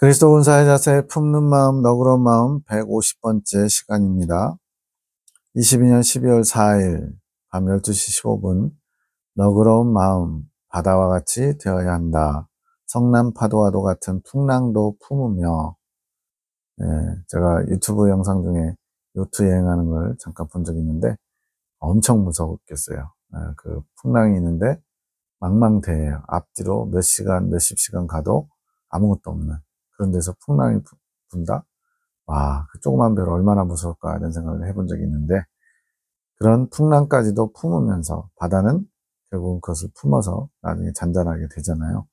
그리스도 본사의 자세 품는 마음 너그러운 마음 150번째 시간입니다. 22년 12월 4일 밤 12시 15분 너그러운 마음 바다와 같이 되어야 한다. 성남 파도와도 같은 풍랑도 품으며. 제가 유튜브 영상 중에 요트 여행하는 걸 잠깐 본 적이 있는데 엄청 무서웠겠어요. 그 풍랑이 있는데 망망대해요. 앞뒤로 몇 시간 몇십 시간 가도 아무것도 없는 그런 데서 풍랑이 분다? 와, 그 조그만 별 얼마나 무서울까 이런 생각을 해본 적이 있는데, 그런 풍랑까지도 품으면서 바다는 결국은 그것을 품어서 나중에 잔잔하게 되잖아요.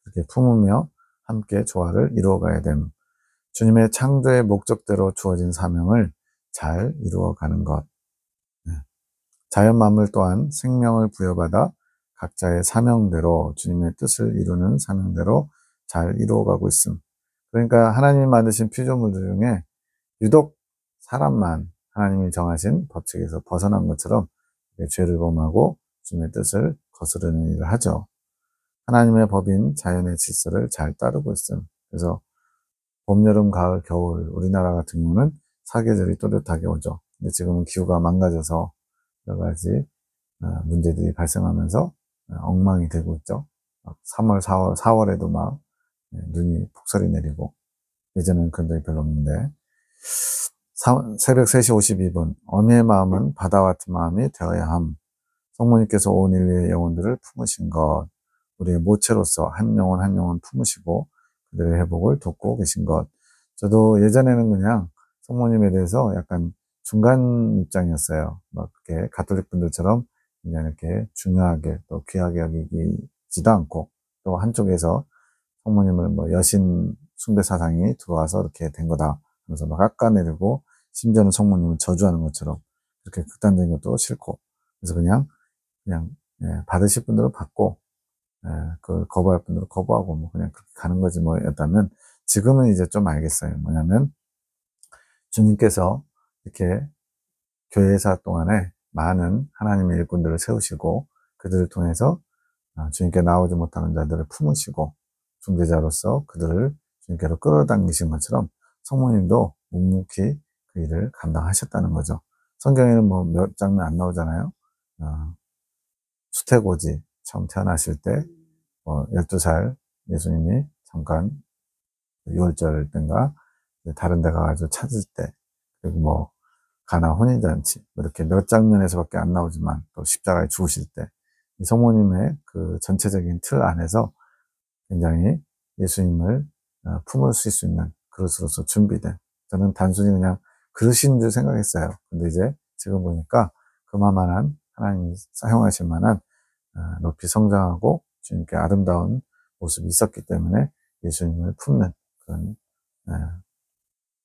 그렇게 품으며 함께 조화를 이루어가야 됨. 주님의 창조의 목적대로 주어진 사명을 잘 이루어가는 것. 자연 만물 또한 생명을 부여받아 각자의 사명대로 주님의 뜻을 이루는 사명대로 잘 이루어가고 있음. 그러니까 하나님이 만드신 피조물들 중에 유독 사람만 하나님이 정하신 법칙에서 벗어난 것처럼 죄를 범하고 주님의 뜻을 거스르는 일을 하죠. 하나님의 법인 자연의 질서를 잘 따르고 있음. 그래서 봄, 여름, 가을, 겨울 우리나라 같은 경우는 사계절이 또렷하게 오죠. 근데 지금은 기후가 망가져서 여러 가지 문제들이 발생하면서 엉망이 되고 있죠. 3월, 4월에도 막 눈이 폭설이 내리고, 예전에는 그런 적이 별로 없는데, 새벽 3시 52분 어미의 마음은 바다와 같은 마음이 되어야 함. 성모님께서 온 인류의 영혼들을 품으신 것, 우리의 모체로서 한 영혼 한 영혼 품으시고 그들의 회복을 돕고 계신 것. 저도 예전에는 그냥 성모님에 대해서 약간 중간 입장이었어요. 막 그렇게 가톨릭 분들처럼 그냥 이렇게 중요하게 또 귀하게 여기지도 않고, 또 한쪽에서 성모님을 뭐 여신 숭배 사상이 들어와서 이렇게 된 거다 하면서 막 깎아내리고, 심지어는 성모님을 저주하는 것처럼 그렇게 극단적인 것도 싫고, 그래서 그냥 받으실 분들은 받고, 그걸 거부할 분들은 거부하고, 뭐 그냥 그렇게 가는 거지 뭐였다면, 지금은 이제 좀 알겠어요. 뭐냐면 주님께서 이렇게 교회사 동안에 많은 하나님의 일꾼들을 세우시고 그들을 통해서 주님께 나오지 못하는 자들을 품으시고 중재자로서 그들을 주님께로 끌어당기신 것처럼 성모님도 묵묵히 그 일을 감당하셨다는 거죠. 성경에는 뭐 몇 장면 안 나오잖아요. 수태고지 처음 태어나실 때 12살 예수님이 잠깐 6월절 때인가 다른 데 가가지고 찾을 때, 그리고 뭐 가나 혼인잔치 이렇게 몇 장면에서밖에 안 나오지만 또 십자가에 죽으실 때 이 성모님의 그 전체적인 틀 안에서 굉장히 예수님을 품을 수 있는 그릇으로서 준비된, 저는 단순히 그냥 그릇인 줄 생각했어요. 근데 이제 지금 보니까 그만한 하나님이 사용하실 만한 높이 성장하고 주님께 아름다운 모습이 있었기 때문에 예수님을 품는 그런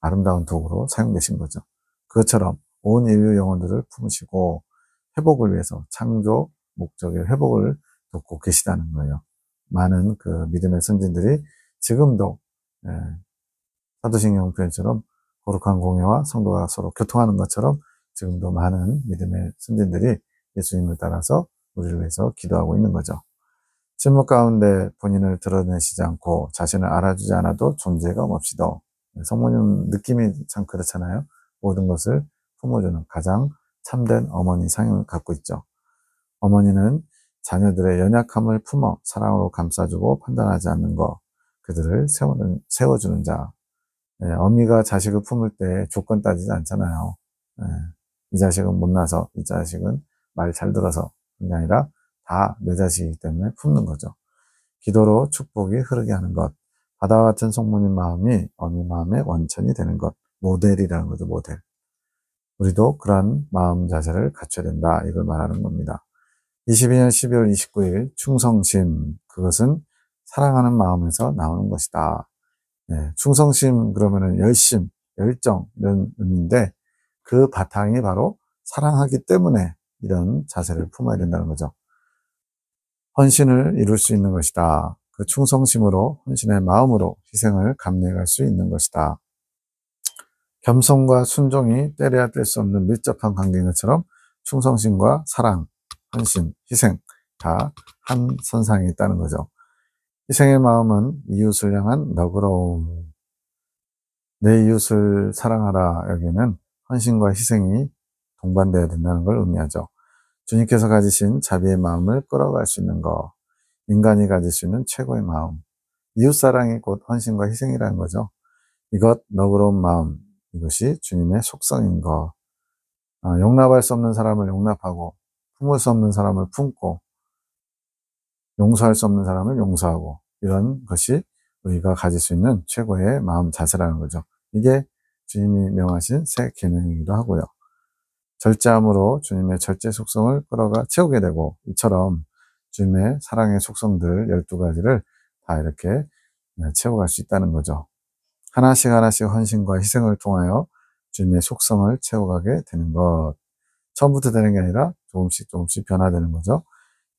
아름다운 도구로 사용되신 거죠. 그것처럼 온 인류 영혼들을 품으시고 회복을 위해서 창조 목적의 회복을 돕고 계시다는 거예요. 많은 그 믿음의 선진들이 지금도 사도신경 표현처럼 거룩한 공예와 성도가 서로 교통하는 것처럼 지금도 많은 믿음의 선진들이 예수님을 따라서 우리를 위해서 기도하고 있는 거죠. 침묵 가운데 본인을 드러내시지 않고 자신을 알아주지 않아도 존재가 몹시도. 성모님 느낌이 참 그렇잖아요. 모든 것을 품어주는 가장 참된 어머니 상을 갖고 있죠. 어머니는 자녀들의 연약함을 품어 사랑으로 감싸주고 판단하지 않는 것, 그들을 세워주는 자. 어미가 자식을 품을 때 조건 따지지 않잖아요. 이 자식은 못나서, 이 자식은 말 잘 들어서, 그게 아니라 다 내 자식이기 때문에 품는 거죠. 기도로 축복이 흐르게 하는 것. 바다와 같은 성모님 마음이 어미 마음의 원천이 되는 것. 모델이라는 거죠, 모델. 우리도 그러한 마음 자세를 갖춰야 된다. 이걸 말하는 겁니다. 22년 12월 29일 충성심. 그것은 사랑하는 마음에서 나오는 것이다. 충성심 그러면은 열심, 열정 이런 의미인데 그 바탕이 바로 사랑하기 때문에 이런 자세를 품어야 된다는 거죠. 헌신을 이룰 수 있는 것이다. 그 충성심으로 헌신의 마음으로 희생을 감내할 수 있는 것이다. 겸손과 순종이 떼려야 뗄 수 없는 밀접한 관계인 것처럼 충성심과 사랑, 헌신, 희생 다 한 선상에 있다는 거죠. 희생의 마음은 이웃을 향한 너그러움. 내 이웃을 사랑하라 여기는 헌신과 희생이 동반되어야 된다는 걸 의미하죠. 주님께서 가지신 자비의 마음을 끌어갈 수 있는 것, 인간이 가질 수 있는 최고의 마음, 이웃사랑이 곧 헌신과 희생이라는 거죠. 이것 너그러운 마음, 이것이 주님의 속성인 것. 용납할 수 없는 사람을 용납하고 품을 수 없는 사람을 품고 용서할 수 없는 사람을 용서하고 이런 것이 우리가 가질 수 있는 최고의 마음 자세라는 거죠. 이게 주님이 명하신 새 계명이기도 하고요. 절제함으로 주님의 절제 속성을 끌어가 채우게 되고 이처럼 주님의 사랑의 속성들 12가지를 다 이렇게 채워갈 수 있다는 거죠. 하나씩 하나씩 헌신과 희생을 통하여 주님의 속성을 채워가게 되는 것. 처음부터 되는 게 아니라 조금씩 조금씩 변화되는 거죠.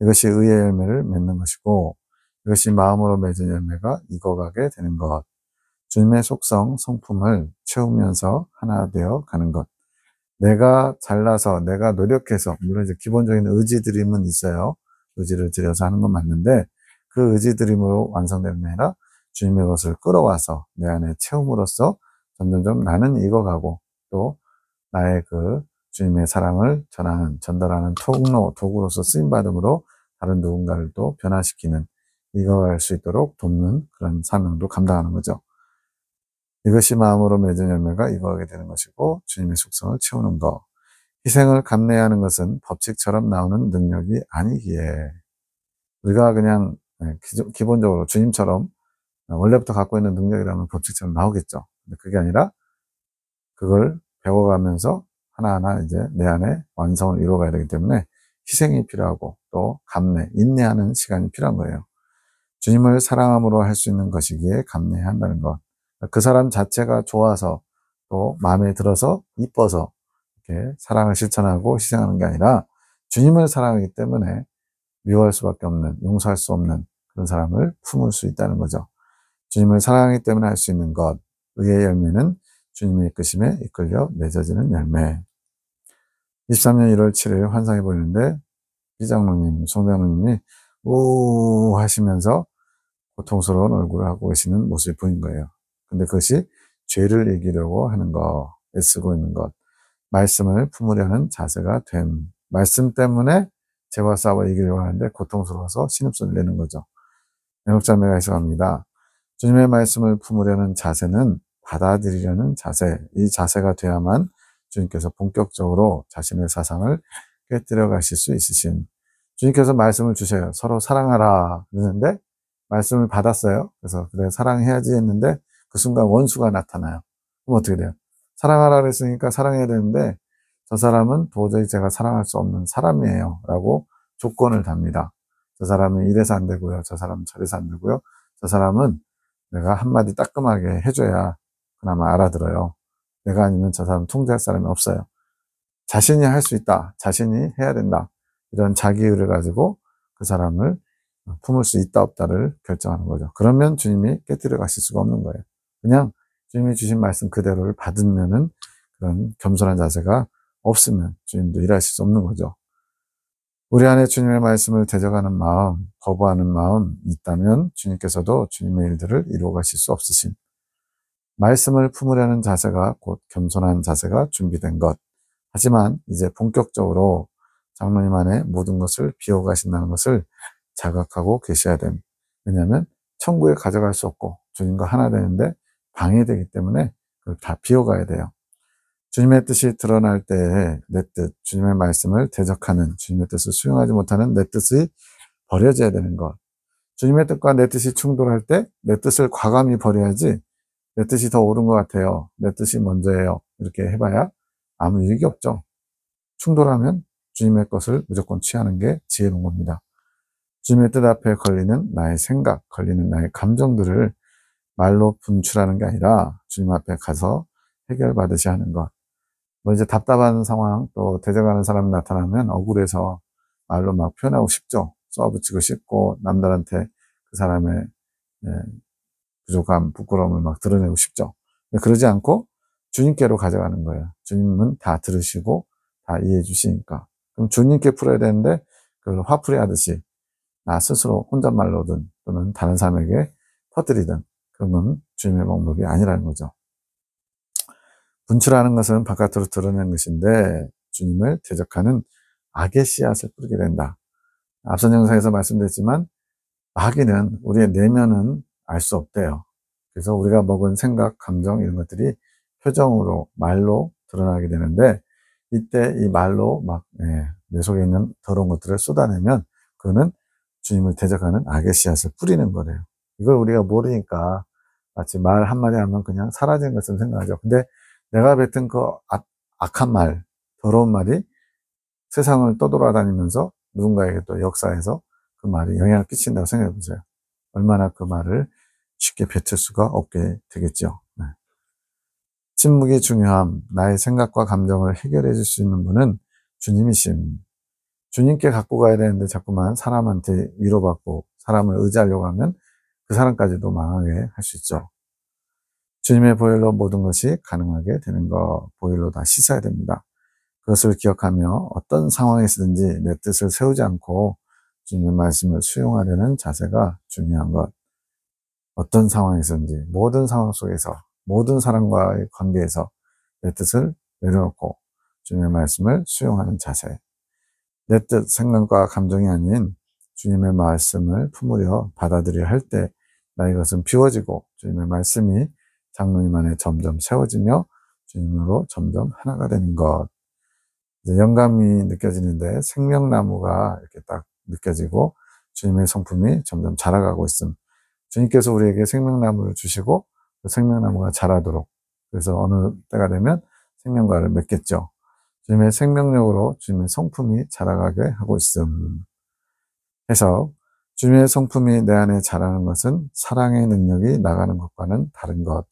이것이 의의 열매를 맺는 것이고 이것이 마음으로 맺은 열매가 익어가게 되는 것. 주님의 속성, 성품을 채우면서 하나 되어 가는 것. 내가 잘나서 내가 노력해서 물론 이제 기본적인 의지드림은 있어요. 의지를 들여서 하는 건 맞는데 그 의지드림으로 완성되는 게 아니라 주님의 것을 끌어와서 내 안에 채움으로써 점점점 나는 익어가고 또 나의 그 주님의 사랑을 전달하는 통로, 도구로서 쓰임받음으로 다른 누군가를 또 변화시키는 익어갈 수 있도록 돕는 그런 사명도 감당하는 거죠. 이것이 마음으로 맺은 열매가 익어가게 되는 것이고 주님의 속성을 채우는 것. 희생을 감내하는 것은 법칙처럼 나오는 능력이 아니기에 우리가 그냥 기본적으로 주님처럼 원래부터 갖고 있는 능력이라면 법칙처럼 나오겠죠. 근데 그게 아니라 그걸 배워가면서 하나하나 이제 내 안에 완성을 이루어가야 되기 때문에 희생이 필요하고 또 감내, 인내하는 시간이 필요한 거예요. 주님을 사랑함으로 할 수 있는 것이기에 감내해야 한다는 것. 그 사람 자체가 좋아서 또 마음에 들어서 이뻐서 이렇게 사랑을 실천하고 희생하는 게 아니라 주님을 사랑하기 때문에 미워할 수밖에 없는, 용서할 수 없는 그런 사람을 품을 수 있다는 거죠. 주님을 사랑하기 때문에 할 수 있는 것, 의의 열매는 주님의 이끄심에 이끌려 맺어지는 열매. 23년 1월 7일 환상이 보이는데 이장로님, 송장로님이 우 하시면서 고통스러운 얼굴을 하고 계시는 모습이 보인 거예요. 근데 그것이 죄를 이기려고 하는 것, 애쓰고 있는 것, 말씀을 품으려는 자세가 됨. 말씀 때문에 죄와 싸워 이기려고 하는데 고통스러워서 신음소리를 내는 거죠. 애국자매가 해석합니다. 주님의 말씀을 품으려는 자세는 받아들이려는 자세, 이 자세가 돼야만 주님께서 본격적으로 자신의 사상을 깨뜨려 가실 수 있으신 주님께서 말씀을 주셔요. 서로 사랑하라 그러는데 말씀을 받았어요. 그래서 그래 사랑해야지 했는데 그 순간 원수가 나타나요. 그럼 어떻게 돼요? 사랑하라 그랬으니까 사랑해야 되는데 저 사람은 도저히 제가 사랑할 수 없는 사람이에요 라고 조건을 답니다. 저 사람은 이래서 안 되고요. 저 사람은 저래서 안 되고요. 저 사람은 내가 한마디 따끔하게 해줘야 그나마 알아들어요. 내가 아니면 저 사람 통제할 사람이 없어요. 자신이 할 수 있다. 자신이 해야 된다. 이런 자기의를 가지고 그 사람을 품을 수 있다 없다를 결정하는 거죠. 그러면 주님이 깨뜨려 가실 수가 없는 거예요. 그냥 주님이 주신 말씀 그대로를 받으면은 그런 겸손한 자세가 없으면 주님도 일하실 수 없는 거죠. 우리 안에 주님의 말씀을 대적하는 마음, 거부하는 마음 있다면 주님께서도 주님의 일들을 이루어 가실 수 없으신 말씀을 품으려는 자세가 곧 겸손한 자세가 준비된 것. 하지만 이제 본격적으로 장로님 안에 모든 것을 비워가신다는 것을 자각하고 계셔야 됩니다. 왜냐하면 천국에 가져갈 수 없고 주님과 하나 되는데 방해되기 때문에 그걸 다 비워가야 돼요. 주님의 뜻이 드러날 때에 내 뜻, 주님의 말씀을 대적하는 주님의 뜻을 수용하지 못하는 내 뜻이 버려져야 되는 것. 주님의 뜻과 내 뜻이 충돌할 때 내 뜻을 과감히 버려야지 내 뜻이 더 옳은 것 같아요. 내 뜻이 먼저예요. 이렇게 해봐야 아무 유익이 없죠. 충돌하면 주님의 것을 무조건 취하는 게 지혜로운 겁니다. 주님의 뜻 앞에 걸리는 나의 생각, 걸리는 나의 감정들을 말로 분출하는 게 아니라 주님 앞에 가서 해결받으시 하는 것. 뭐 이제 답답한 상황 또 대적하는 사람이 나타나면 억울해서 말로 막 표현하고 싶죠. 쏘아붙이고 싶고 남들한테 그 사람의 부족함, 부끄러움을 막 드러내고 싶죠. 그러지 않고 주님께로 가져가는 거예요. 주님은 다 들으시고 다 이해해 주시니까. 그럼 주님께 풀어야 되는데 그걸 화풀이 하듯이 나 스스로 혼잣말로든 또는 다른 사람에게 퍼뜨리든 그러면 주님의 방법이 아니라는 거죠. 분출하는 것은 바깥으로 드러내는 것인데 주님을 대적하는 악의 씨앗을 뿌리게 된다. 앞선 영상에서 말씀드렸지만 마귀는 우리의 내면은 알 수 없대요. 그래서 우리가 먹은 생각, 감정 이런 것들이 표정으로, 말로 드러나게 되는데 이때 이 말로 막 내 속에 있는 더러운 것들을 쏟아내면 그거는 주님을 대적하는 악의 씨앗을 뿌리는 거래요. 이걸 우리가 모르니까 마치 말 한마디 하면 그냥 사라지는 것처럼 생각하죠. 근데 내가 뱉은 그 악한 말, 더러운 말이 세상을 떠돌아다니면서 누군가에게 또 역사에서 그 말이 영향을 끼친다고 생각해 보세요. 얼마나 그 말을 쉽게 뱉을 수가 없게 되겠죠. 네. 침묵이 중요함, 나의 생각과 감정을 해결해 줄 수 있는 분은 주님이심. 주님께 갖고 가야 되는데 자꾸만 사람한테 위로받고 사람을 의지하려고 하면 그 사람까지도 망하게 할 수 있죠. 주님의 보혈로 모든 것이 가능하게 되는 것, 보혈로 다 씻어야 됩니다. 그것을 기억하며 어떤 상황에서든지 내 뜻을 세우지 않고 주님의 말씀을 수용하려는 자세가 중요한 것. 어떤 상황에서든지 모든 상황 속에서 모든 사람과의 관계에서 내 뜻을 내려놓고 주님의 말씀을 수용하는 자세. 내 뜻, 생각과 감정이 아닌 주님의 말씀을 품으려 받아들여야 할 때 나의 것은 비워지고 주님의 말씀이 장로님 안에 점점 세워지며 주님으로 점점 하나가 되는 것. 이제 영감이 느껴지는데 생명나무가 이렇게 딱 느껴지고 주님의 성품이 점점 자라가고 있음. 주님께서 우리에게 생명나무를 주시고 그 생명나무가 자라도록 그래서 어느 때가 되면 생명과를 맺겠죠. 주님의 생명력으로 주님의 성품이 자라가게 하고 있음. 해서 주님의 성품이 내 안에 자라는 것은 사랑의 능력이 나가는 것과는 다른 것.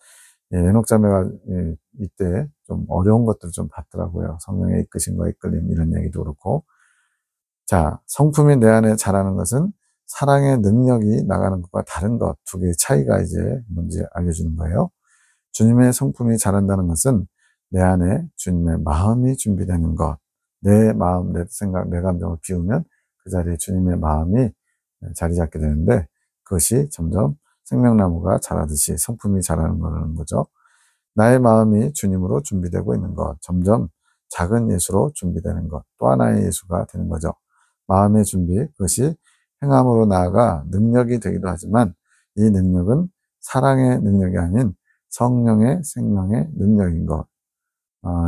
에녹자매가 이때 좀 어려운 것들을 좀 봤더라고요. 성령의 이끄심과 이끌림 이런 얘기도 그렇고. 자, 성품이 내 안에 자라는 것은 사랑의 능력이 나가는 것과 다른 것. 두 개의 차이가 이제 뭔지 알려주는 거예요. 주님의 성품이 자란다는 것은 내 안에 주님의 마음이 준비되는 것. 내 마음, 내 생각, 내 감정을 비우면 그 자리에 주님의 마음이 자리 잡게 되는데 그것이 점점 생명나무가 자라듯이 성품이 자라는 거라는 거죠. 나의 마음이 주님으로 준비되고 있는 것. 점점 작은 예수로 준비되는 것. 또 하나의 예수가 되는 거죠. 마음의 준비, 그것이 행함으로 나아가 능력이 되기도 하지만 이 능력은 사랑의 능력이 아닌 성령의 생명의 능력인 것.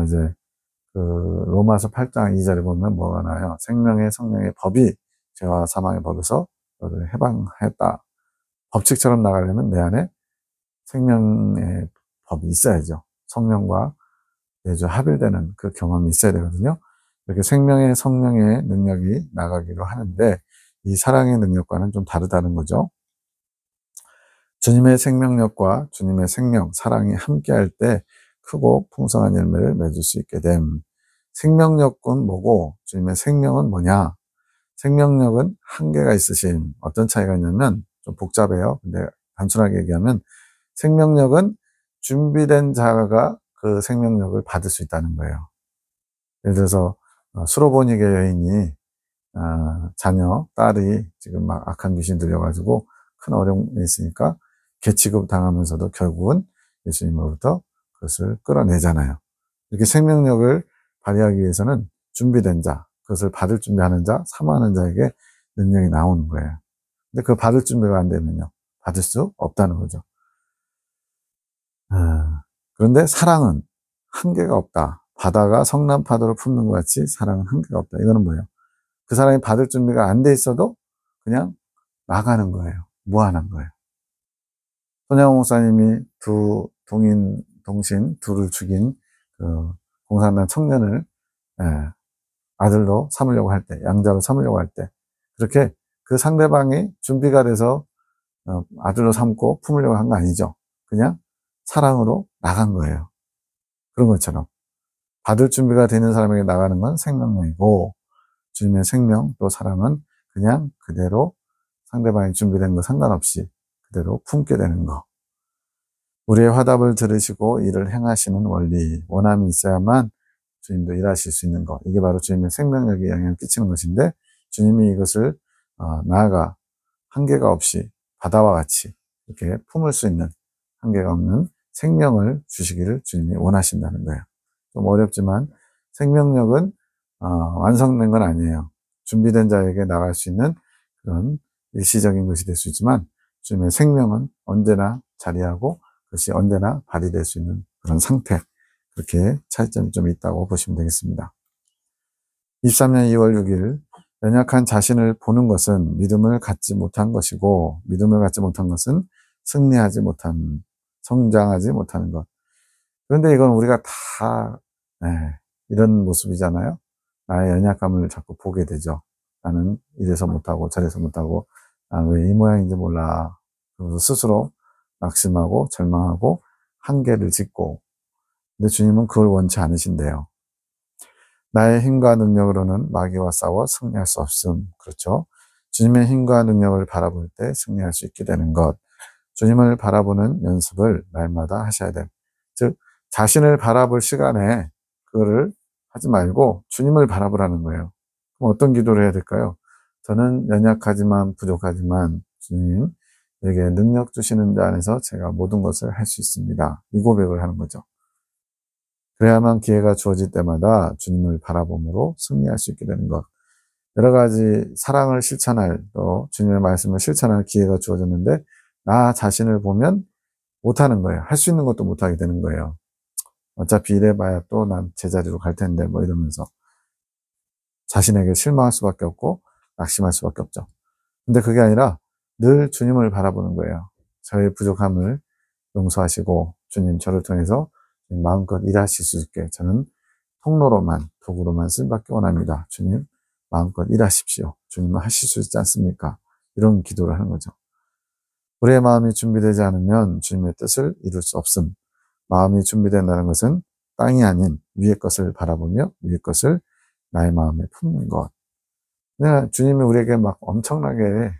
이제 그 로마서 8장 2절에 보면 뭐가 나요? 생명의 성령의 법이 죄와 사망의 법에서 너를 해방했다. 법칙처럼 나가려면 내 안에 생명의 법이 있어야죠. 성령과 내주 합일되는 그 경험이 있어야 되거든요. 이렇게 생명의 성령의 능력이 나가기로 하는데 이 사랑의 능력과는 좀 다르다는 거죠. 주님의 생명력과 주님의 생명, 사랑이 함께할 때 크고 풍성한 열매를 맺을 수 있게 됨. 생명력은 뭐고 주님의 생명은 뭐냐? 생명력은 한계가 있으신 어떤 차이가 있냐면 좀 복잡해요. 근데 단순하게 얘기하면 생명력은 준비된 자가 그 생명력을 받을 수 있다는 거예요. 예를 들어서 수로보니게 여인이 자녀, 딸이 지금 막 악한 귀신 들려가지고 큰 어려움이 있으니까 개취급 당하면서도 결국은 예수님으로부터 그것을 끌어내잖아요. 이렇게 생명력을 발휘하기 위해서는 준비된 자, 그것을 받을 준비하는 자, 사모하는 자에게 능력이 나오는 거예요. 근데 그 받을 준비가 안 되면요. 받을 수 없다는 거죠. 그런데 사랑은 한계가 없다. 바다가 성난 파도를 품는 것 같이 사랑은 한계가 없다. 이거는 뭐예요? 그 사람이 받을 준비가 안 돼 있어도 그냥 나가는 거예요. 무한한 거예요. 손양호 목사님이 동신 둘을 죽인 그 공산당 청년을 아들로 삼으려고 할 때, 양자로 삼으려고 할 때, 그렇게 그 상대방이 준비가 돼서 아들로 삼고 품으려고 한 거 아니죠. 그냥 사랑으로 나간 거예요. 그런 것처럼 받을 준비가 되는 사람에게 나가는 건 생명력이고 주님의 생명 또 사랑은 그냥 그대로 상대방이 준비된 거 상관없이 그대로 품게 되는 거. 우리의 화답을 들으시고 일을 행하시는 원리, 원함이 있어야만 주님도 일하실 수 있는 것. 이게 바로 주님의 생명력에 영향을 끼치는 것인데 주님이 이것을 나아가 한계가 없이 바다와 같이 이렇게 품을 수 있는 한계가 없는 생명을 주시기를 주님이 원하신다는 거예요. 좀 어렵지만 생명력은 완성된 건 아니에요. 준비된 자에게 나갈 수 있는 그런 일시적인 것이 될 수 있지만 주님의 생명은 언제나 자리하고 그것이 언제나 발휘될 수 있는 그런 상태, 그렇게 차이점이 좀 있다고 보시면 되겠습니다. 23년 2월 6일 연약한 자신을 보는 것은 믿음을 갖지 못한 것이고 믿음을 갖지 못한 것은 승리하지 못한, 성장하지 못하는 것. 그런데 이건 우리가 다 이런 모습이잖아요. 나의 연약감을 자꾸 보게 되죠. 나는 이래서 못하고 저래서 못하고 왜 이 모양인지 몰라. 그래서 스스로 낙심하고 절망하고 한계를 짓고, 근데 주님은 그걸 원치 않으신대요. 나의 힘과 능력으로는 마귀와 싸워 승리할 수 없음. 그렇죠. 주님의 힘과 능력을 바라볼 때 승리할 수 있게 되는 것. 주님을 바라보는 연습을 날마다 하셔야 돼요. 즉 자신을 바라볼 시간에 그거를 하지 말고 주님을 바라보라는 거예요. 그럼 어떤 기도를 해야 될까요? 저는 연약하지만 부족하지만 주님에게 능력 주시는 자 안에서 제가 모든 것을 할 수 있습니다. 이 고백을 하는 거죠. 그래야만 기회가 주어질 때마다 주님을 바라봄으로 승리할 수 있게 되는 것. 여러 가지 사랑을 실천할, 또 주님의 말씀을 실천할 기회가 주어졌는데 나 자신을 보면 못하는 거예요. 할 수 있는 것도 못하게 되는 거예요. 어차피 이래봐야 또 난 제자리로 갈 텐데 뭐 이러면서 자신에게 실망할 수밖에 없고 낙심할 수밖에 없죠. 근데 그게 아니라 늘 주님을 바라보는 거예요. 저의 부족함을 용서하시고 주님 저를 통해서 마음껏 일하실 수 있게 저는 통로로만, 도구로만 쓰임받기 원합니다. 주님 마음껏 일하십시오. 주님은 하실 수 있지 않습니까? 이런 기도를 하는 거죠. 우리의 마음이 준비되지 않으면 주님의 뜻을 이룰 수 없음. 마음이 준비된다는 것은 땅이 아닌 위의 것을 바라보며 위의 것을 나의 마음에 품는 것. 주님이 우리에게 막 엄청나게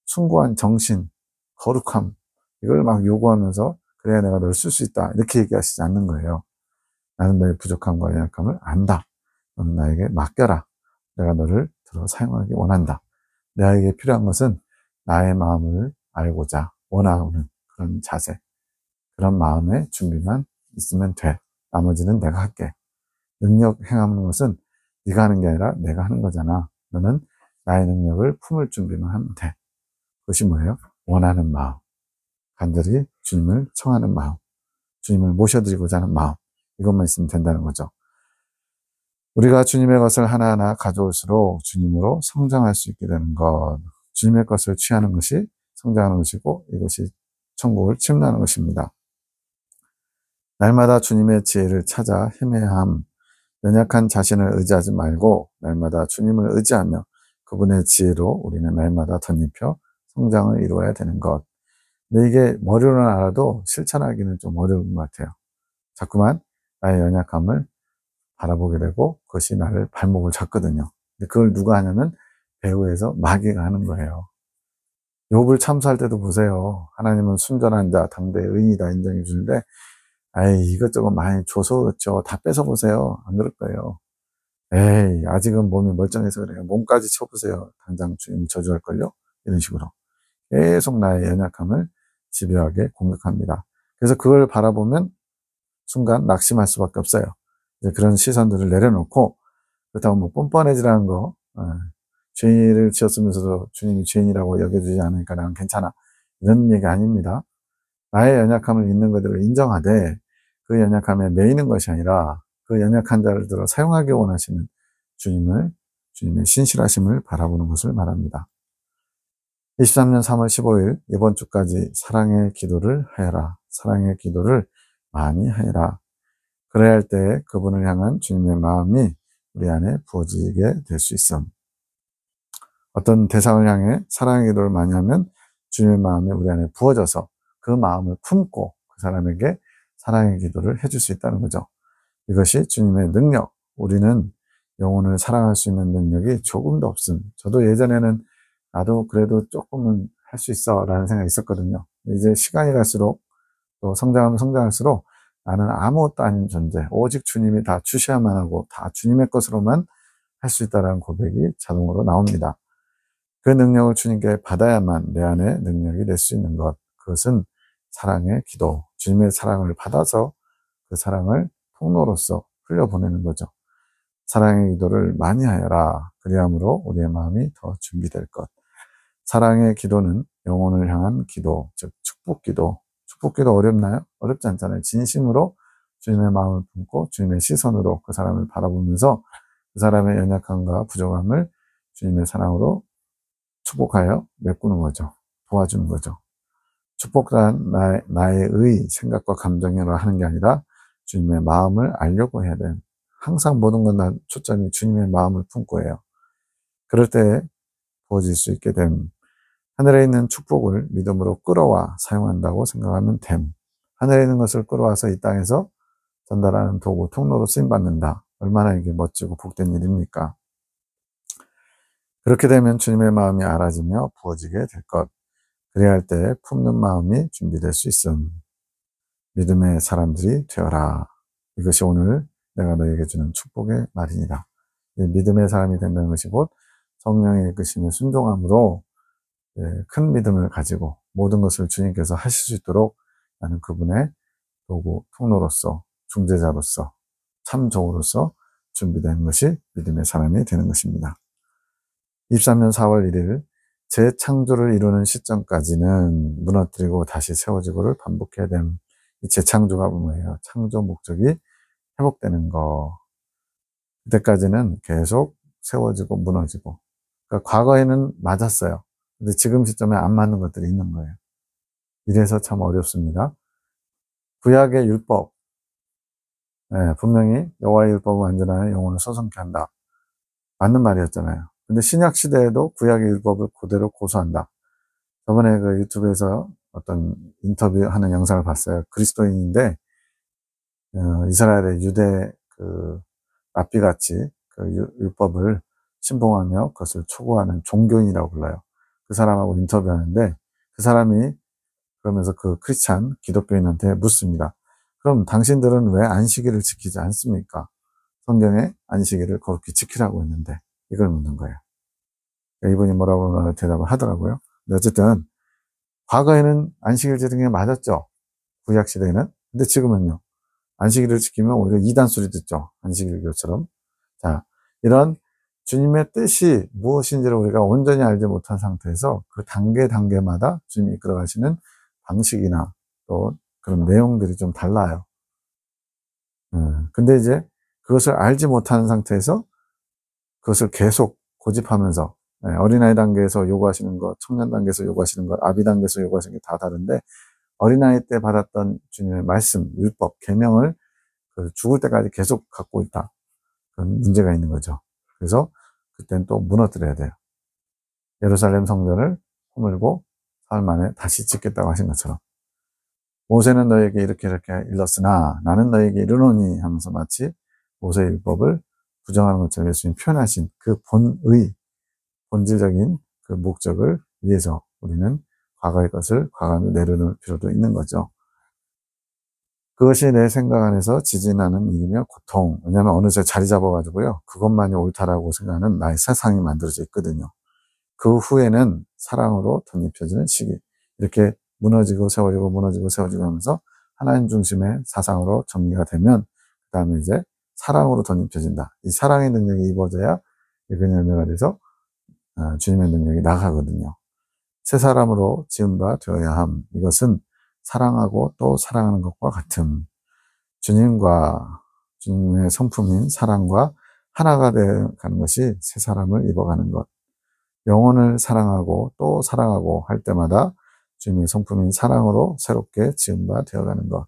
숭고한 정신, 거룩함, 이걸 막 요구하면서 그래야 내가 널 쓸 수 있다, 이렇게 얘기하시지 않는 거예요. 나는 너의 부족함과 연약함을 안다. 너는 나에게 맡겨라. 내가 너를 들어 사용하기 원한다. 나에게 필요한 것은 나의 마음을 알고자 원하는 그런 자세, 그런 마음의 준비만 있으면 돼. 나머지는 내가 할게. 능력 행하는 것은 네가 하는 게 아니라 내가 하는 거잖아. 너는 나의 능력을 품을 준비만 하면 돼. 그것이 뭐예요? 원하는 마음, 간절히 주님을 청하는 마음, 주님을 모셔드리고자 하는 마음, 이것만 있으면 된다는 거죠. 우리가 주님의 것을 하나하나 가져올수록 주님으로 성장할 수 있게 되는 것, 주님의 것을 취하는 것이 성장하는 것이고 이것이 천국을 침노하는 것입니다. 날마다 주님의 지혜를 찾아 헤매야 함. 연약한 자신을 의지하지 말고 날마다 주님을 의지하며 그분의 지혜로 우리는 날마다 덧입혀 성장을 이루어야 되는 것. 근데 이게 머리로는 알아도 실천하기는 좀 어려운 것 같아요. 자꾸만 나의 연약함을 바라보게 되고 그것이 나를 발목을 잡거든요. 근데 그걸 누가 하냐면 배후에서 마귀가 하는 거예요. 욥을 참수할 때도 보세요. 하나님은 순전한 자, 당대의 의인이다 인정해 주는데 에이 이것저것 많이 줘서 그렇죠. 다 뺏어보세요. 안 그럴 거예요. 에이 아직은 몸이 멀쩡해서 그래요. 몸까지 쳐보세요. 당장 주님 저주할걸요. 이런 식으로 계속 나의 연약함을 집요하게 공격합니다. 그래서 그걸 바라보면 순간 낙심할 수밖에 없어요. 이제 그런 시선들을 내려놓고 그렇다고 뭐 뻔뻔해지라는 거, 죄를 지었으면서도 주님이 죄인이라고 여겨주지 않으니까 난 괜찮아, 이런 얘기 아닙니다. 나의 연약함을 있는 그대로 인정하되 그 연약함에 매이는 것이 아니라 그 연약한 자를 들어 사용하기 원하시는 주님의 신실하심을 바라보는 것을 말합니다. 23년 3월 15일 이번 주까지 사랑의 기도를 하여라. 사랑의 기도를 많이 하여라. 그래야 할 때 그분을 향한 주님의 마음이 우리 안에 부어지게 될 수 있음. 어떤 대상을 향해 사랑의 기도를 많이 하면 주님의 마음이 우리 안에 부어져서 그 마음을 품고 그 사람에게 사랑의 기도를 해줄 수 있다는 거죠. 이것이 주님의 능력. 우리는 영혼을 사랑할 수 있는 능력이 조금도 없음. 저도 예전에는 나도 그래도 조금은 할 수 있어 라는 생각이 있었거든요. 이제 시간이 갈수록 또 성장하면 성장할수록 나는 아무것도 아닌 존재, 오직 주님이 다 주셔야만 하고 다 주님의 것으로만 할 수 있다는 고백이 자동으로 나옵니다. 그 능력을 주님께 받아야만 내 안에 능력이 될 수 있는 것, 그것은 사랑의 기도, 주님의 사랑을 받아서 그 사랑을 통로로서 흘려보내는 거죠. 사랑의 기도를 많이 하여라. 그리함으로 우리의 마음이 더 준비될 것. 사랑의 기도는 영혼을 향한 기도, 즉 축복 기도. 축복 기도 어렵나요? 어렵지 않잖아요. 진심으로 주님의 마음을 품고 주님의 시선으로 그 사람을 바라보면서 그 사람의 연약함과 부족함을 주님의 사랑으로 축복하여 메꾸는 거죠. 도와주는 거죠. 축복단 나의 생각과 감정으로 하는 게 아니라 주님의 마음을 알려고 해야 돼. 항상 모든 건 난 초점이 주님의 마음을 품고 해요. 그럴 때 부어질 수 있게 됨. 하늘에 있는 축복을 믿음으로 끌어와 사용한다고 생각하면 됨. 하늘에 있는 것을 끌어와서 이 땅에서 전달하는 도구, 통로로 쓰임받는다. 얼마나 이게 멋지고 복된 일입니까? 그렇게 되면 주님의 마음이 알아지며 부어지게 될 것. 그래야 할 때 품는 마음이 준비될 수 있음. 믿음의 사람들이 되어라. 이것이 오늘 내가 너에게 주는 축복의 말이니라. 이 믿음의 사람이 된다는 것이 곧 성령의 이끄심에 순종함으로 큰 믿음을 가지고 모든 것을 주님께서 하실 수 있도록 나는 그분의 도구, 통로로서, 중재자로서, 참조로서 준비된 것이 믿음의 사람이 되는 것입니다. 23년 4월 1일 재창조를 이루는 시점까지는 무너뜨리고 다시 세워지고를 반복해야 되는 이 재창조가 뭐예요? 창조 목적이 회복되는 거. 그때까지는 계속 세워지고 무너지고. 그러니까 과거에는 맞았어요. 근데 지금 시점에 안 맞는 것들이 있는 거예요. 이래서 참 어렵습니다. 구약의 율법, 분명히 여호와의 율법은 완전하여 영혼을 소성케 한다. 맞는 말이었잖아요. 근데 신약 시대에도 구약의 율법을 그대로 고수한다. 저번에 그 유튜브에서 어떤 인터뷰하는 영상을 봤어요. 그리스도인인데 이스라엘의 유대 그 랍비같이 그 율법을 신봉하며 그것을 추구하는 종교인이라고 불러요. 그 사람하고 인터뷰하는데 그 사람이 그러면서 그 크리스찬 기독교인한테 묻습니다. 그럼 당신들은 왜 안식일을 지키지 않습니까? 성경에 안식일을 거룩히 지키라고 했는데 이걸 묻는 거예요. 이분이 뭐라고 대답을 하더라고요. 근데 어쨌든 과거에는 안식일 지키는 게 맞았죠. 구약 시대에는. 근데 지금은요. 안식일을 지키면 오히려 이단 소리 듣죠. 안식일교처럼. 자, 이런 주님의 뜻이 무엇인지를 우리가 온전히 알지 못한 상태에서 그 단계마다 주님이 이끌어 가시는 방식이나 또 그런 내용들이 좀 달라요. 근데 이제 그것을 알지 못하는 상태에서 그것을 계속 고집하면서 어린아이 단계에서 요구하시는 것, 청년 단계에서 요구하시는 것, 아비 단계에서 요구하시는 게 다 다른데 어린아이 때 받았던 주님의 말씀, 율법, 계명을 죽을 때까지 계속 갖고 있다. 그런 문제가 있는 거죠. 그래서 그때는 또 무너뜨려야 돼요. 예루살렘 성전을 허물고 사흘 만에 다시 짓겠다고 하신 것처럼. 모세는 너에게 이렇게 일렀으나 나는 너에게 이르노니 하면서 마치 모세의 율법을 부정하는 것처럼 예수님이 표현하신 그 본질적인 그 목적을 위해서 우리는 과거의 것을 과거로 내려놓을 필요도 있는 거죠. 그것이 내 생각 안에서 지진하는 일이며 고통. 왜냐하면 어느새 자리 잡아가지고요. 그것만이 옳다라고 생각하는 나의 세상이 만들어져 있거든요. 그 후에는 사랑으로 덧입혀지는 시기. 이렇게 무너지고 세워지고 무너지고 세워지고 하면서 하나님 중심의 사상으로 정리가 되면 그 다음에 이제 사랑으로 덧입혀진다. 이 사랑의 능력이 입어져야 예배의 열매가 돼서 주님의 능력이 나가거든요. 새 사람으로 지은 바 되어야 함. 이것은 사랑하고 또 사랑하는 것과 같음. 주님의 성품인 사랑과 하나가 되어가는 것이 새 사람을 입어가는 것. 영혼을 사랑하고 또 사랑하고 할 때마다 주님의 성품인 사랑으로 새롭게 지은 바 되어가는 것.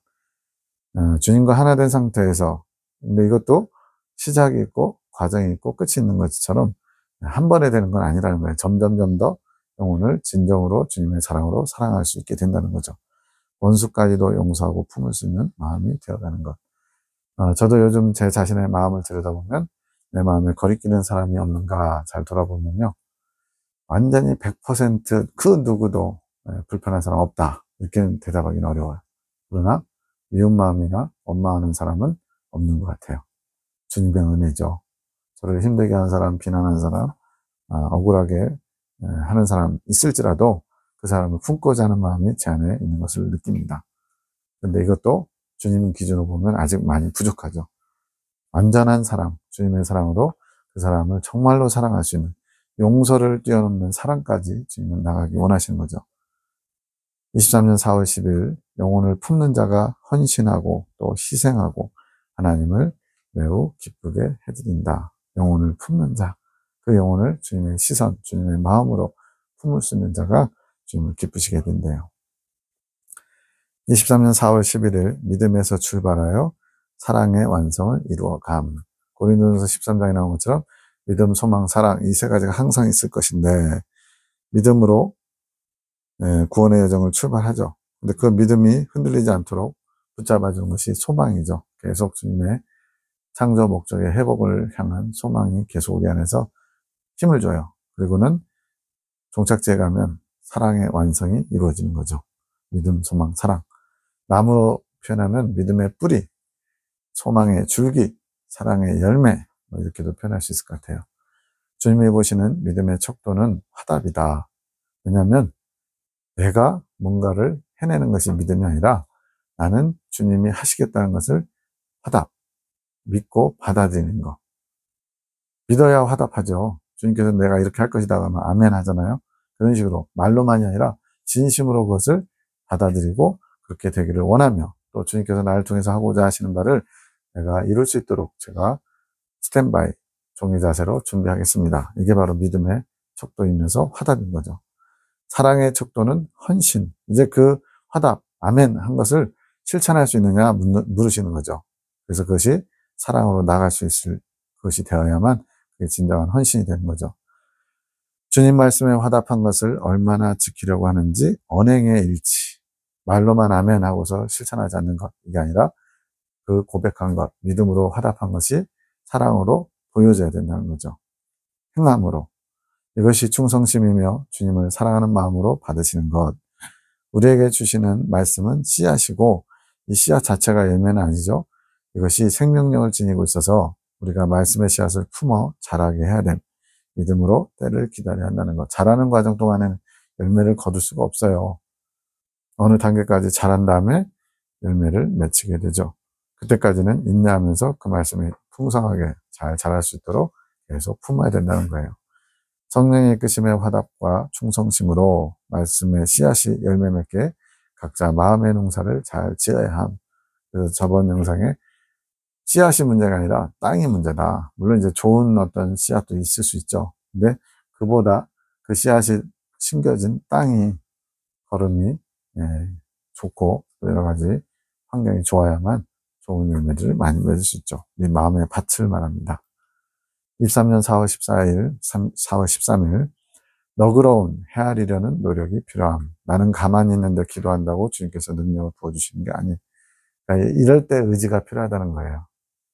주님과 하나 된 상태에서, 근데 이것도 시작이 있고 과정이 있고 끝이 있는 것처럼 한 번에 되는 건 아니라는 거예요. 점점 더 영혼을 진정으로 주님의 사랑으로 사랑할 수 있게 된다는 거죠. 원수까지도 용서하고 품을 수 있는 마음이 되어가는 것. 저도 요즘 제 자신의 마음을 들여다보면 내 마음에 거리끼는 사람이 없는가 잘 돌아보면요. 완전히 100%그 누구도 불편한 사람 없다. 이렇게 대답하기는 어려워요. 그러나 미운 마음이나 원망하는 사람은 없는 것 같아요. 주님의 은혜죠. 저를 힘들게 하는 사람, 비난하는 사람, 억울하게 하는 사람 있을지라도 그 사람을 품고자 하는 마음이 제 안에 있는 것을 느낍니다. 근데 이것도 주님 기준으로 보면 아직 많이 부족하죠. 완전한 사랑, 주님의 사랑으로 그 사람을 정말로 사랑할 수 있는 용서를 뛰어넘는 사랑까지 주님은 나가기 원하시는 거죠. 23년 4월 10일 영혼을 품는 자가 헌신하고 또 희생하고 하나님을 매우 기쁘게 해드린다. 영혼을 품는 자, 그 영혼을 주님의 시선, 주님의 마음으로 품을 수 있는 자가 주님을 기쁘시게 된대요. 23년 4월 11일 믿음에서 출발하여 사랑의 완성을 이루어감. 고린도전서 13장에 나온 것처럼 믿음, 소망, 사랑 이 세 가지가 항상 있을 것인데 믿음으로 구원의 여정을 출발하죠. 근데 그 믿음이 흔들리지 않도록 붙잡아주는 것이 소망이죠. 계속 주님의 창조 목적의 회복을 향한 소망이 계속 우리 안에서 힘을 줘요. 그리고는 종착지에 가면 사랑의 완성이 이루어지는 거죠. 믿음, 소망, 사랑. 나무로 표현하면 믿음의 뿌리, 소망의 줄기, 사랑의 열매 이렇게도 표현할 수 있을 것 같아요. 주님이 보시는 믿음의 척도는 화답이다. 왜냐하면 내가 뭔가를 해내는 것이 믿음이 아니라 나는 주님이 하시겠다는 것을 화답, 믿고 받아들이는 것. 믿어야 화답하죠. 주님께서 내가 이렇게 할 것이다 하면 아멘 하잖아요. 그런 식으로 말로만이 아니라 진심으로 그것을 받아들이고 그렇게 되기를 원하며 또 주님께서 나를 통해서 하고자 하시는 바를 내가 이룰 수 있도록 제가 스탠바이 종의 자세로 준비하겠습니다. 이게 바로 믿음의 척도이면서 화답인 거죠. 사랑의 척도는 헌신. 이제 그 화답, 아멘 한 것을 실천할 수 있느냐 물으시는 거죠. 그래서 그것이 사랑으로 나갈 수 있을 것이 되어야만 그게 진정한 헌신이 되는 거죠. 주님 말씀에 화답한 것을 얼마나 지키려고 하는지 언행의 일치. 말로만 아멘 하고서 실천하지 않는 것. 이게 아니라 그 고백한 것, 믿음으로 화답한 것이 사랑으로 보여져야 된다는 거죠. 행함으로. 이것이 충성심이며 주님을 사랑하는 마음으로 받으시는 것. 우리에게 주시는 말씀은 씨앗이고 이 씨앗 자체가 열매는 아니죠. 이것이 생명력을 지니고 있어서 우리가 말씀의 씨앗을 품어 자라게 해야 됨. 믿음으로 때를 기다려야 한다는 것. 자라는 과정 동안에는 열매를 거둘 수가 없어요. 어느 단계까지 자란 다음에 열매를 맺히게 되죠. 그때까지는 인내하면서 그 말씀이 풍성하게 잘 자랄 수 있도록 계속 품어야 된다는 거예요. 성령의 이끄심의 화답과 충성심으로 말씀의 씨앗이 열매 맺게 각자 마음의 농사를 잘 지어야 함. 그래서 저번 영상에 씨앗이 문제가 아니라 땅이 문제다. 물론 이제 좋은 어떤 씨앗도 있을 수 있죠. 근데 그보다 그 씨앗이 심겨진 땅이 걸음이 좋고 여러 가지 환경이 좋아야만 좋은 열매들을 많이 맺을 수 있죠. 이 마음의 밭을 말합니다. 23년 4월 14일, 4월 13일 너그러운 헤아리려는 노력이 필요함. 나는 가만히 있는데 기도한다고 주님께서 능력을 부어주시는 게 아니에요. 그러니까 이럴 때 의지가 필요하다는 거예요.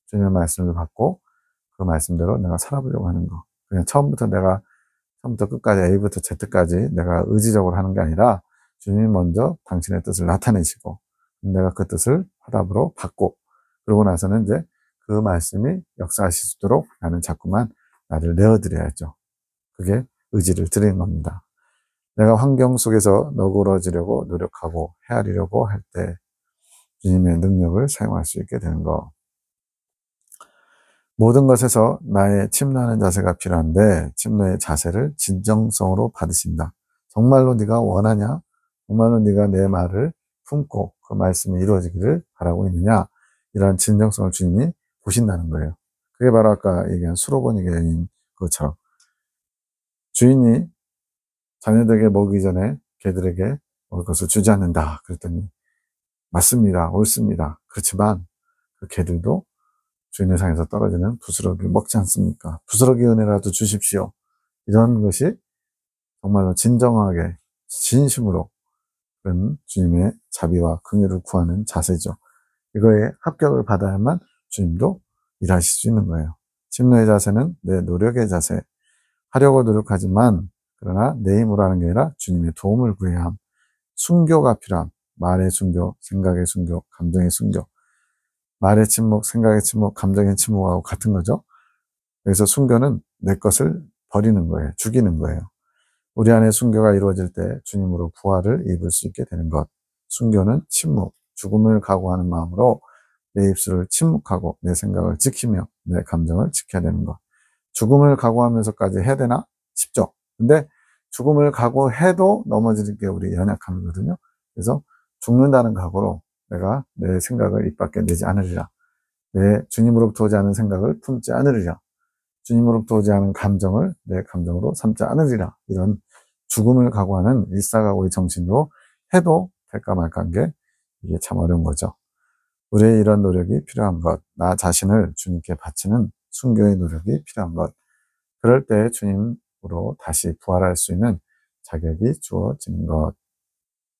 주님의 말씀을 받고 그 말씀대로 내가 살아보려고 하는 거. 그냥 처음부터 끝까지 A부터 Z까지 내가 의지적으로 하는 게 아니라 주님이 먼저 당신의 뜻을 나타내시고 내가 그 뜻을 화답으로 받고 그러고 나서는 이제 그 말씀이 역사하실 수 있도록 나는 자꾸만 나를 내어드려야죠. 그게 의지를 드리는 겁니다. 내가 환경 속에서 너그러지려고 노력하고 헤아리려고 할 때 주님의 능력을 사용할 수 있게 되는 거. 모든 것에서 나의 침노하는 자세가 필요한데 침노의 자세를 진정성으로 받으신다. 정말로 네가 원하냐? 정말로 네가 내 말을 품고 그 말씀이 이루어지기를 바라고 있느냐? 이러한 진정성을 주님이 보신다는 거예요. 그게 바로 아까 얘기한 수로보니 여인 것처럼 주인이 자녀들에게 먹이기 전에 개들에게 먹을 것을 주지 않는다. 그랬더니 맞습니다. 옳습니다. 그렇지만 그 개들도 주인의 상에서 떨어지는 부스러기를 먹지 않습니까? 부스러기 은혜라도 주십시오. 이런 것이 정말로 진정하게 진심으로 그런 주님의 자비와 긍휼을 구하는 자세죠. 이거에 합격을 받아야만 주님도 일하실 수 있는 거예요. 침노의 자세는 내 노력의 자세. 하려고 노력하지만 그러나 내 힘으로 하는 게 아니라 주님의 도움을 구해야 함. 순교가 필요함. 말의 순교, 생각의 순교, 감정의 순교. 말의 침묵, 생각의 침묵, 감정의 침묵하고 같은 거죠. 그래서 순교는 내 것을 버리는 거예요. 죽이는 거예요. 우리 안에 순교가 이루어질 때 주님으로 부활을 입을 수 있게 되는 것. 순교는 침묵, 죽음을 각오하는 마음으로 내 입술을 침묵하고 내 생각을 지키며 내 감정을 지켜야 되는 것. 죽음을 각오하면서까지 해야 되나 싶죠. 근데 죽음을 각오해도 넘어지는 게 우리 연약함이거든요. 그래서 죽는다는 각오로 내가 내 생각을 입 밖에 내지 않으리라. 내 주님으로부터 오지 않은 생각을 품지 않으리라. 주님으로부터 오지 않은 감정을 내 감정으로 삼지 않으리라. 이런 죽음을 각오하는 일사각오의 정신으로 해도 될까 말까한 게 이게 참 어려운 거죠. 우리의 이런 노력이 필요한 것, 나 자신을 주님께 바치는 순교의 노력이 필요한 것, 그럴 때 주님으로 다시 부활할 수 있는 자격이 주어지는 것,